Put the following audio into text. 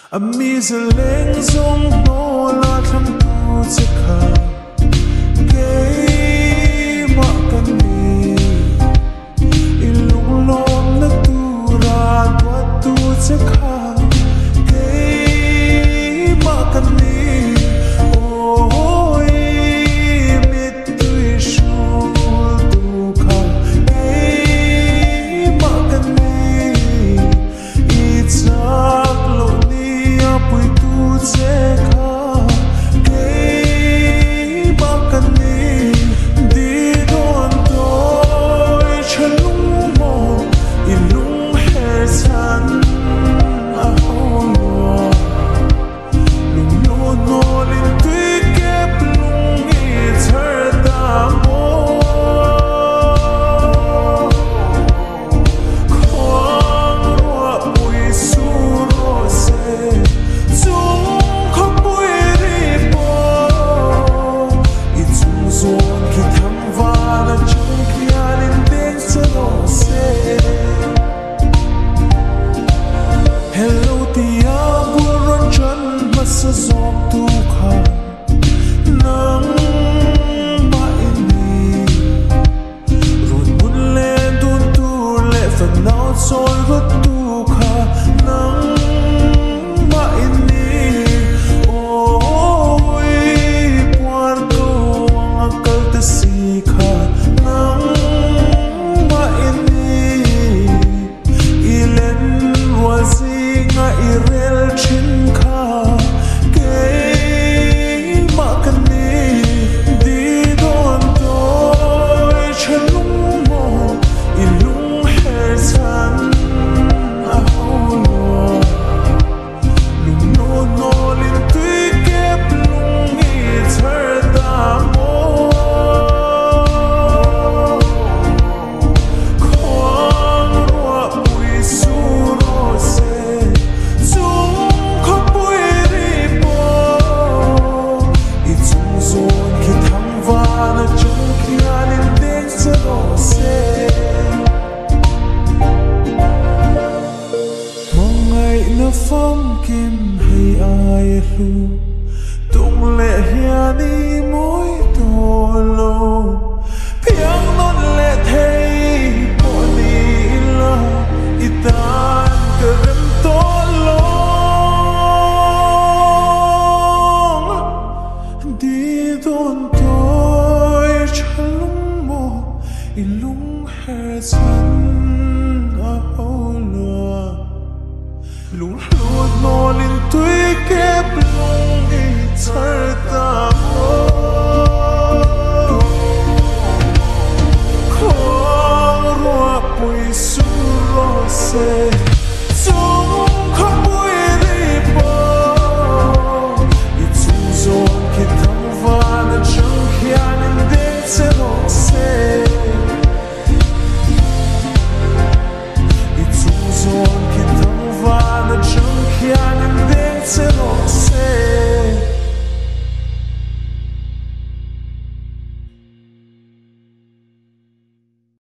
ami giờ lên giống nó là thăm tu sẽ khá cái mà cần đi ilung lom na tu ra tua tu sẽ khá cái mà cần đi ôi mít tui shu tu khá cái mà cần đi it's pui tu che kha ke ba kan ni di don toi chalung mo ilung her san a ho lung no no lin tui kep lung i thar da mo khwang ro pui su ro se hello tia buron chan masa zok tu kha nang ba ini run bun le dun tu le fan nau sol got tu kha nang ba ini oi puar ko ang kal ta si kha nang ba ini ilen was nga irel chin kha ke ma kan ni di don toi chalung mo ilung her san a ho lung no no lin tui kep lung i thar da mo khwang ro pui su ro se phong kim hay ai lu tung lệ hiền đi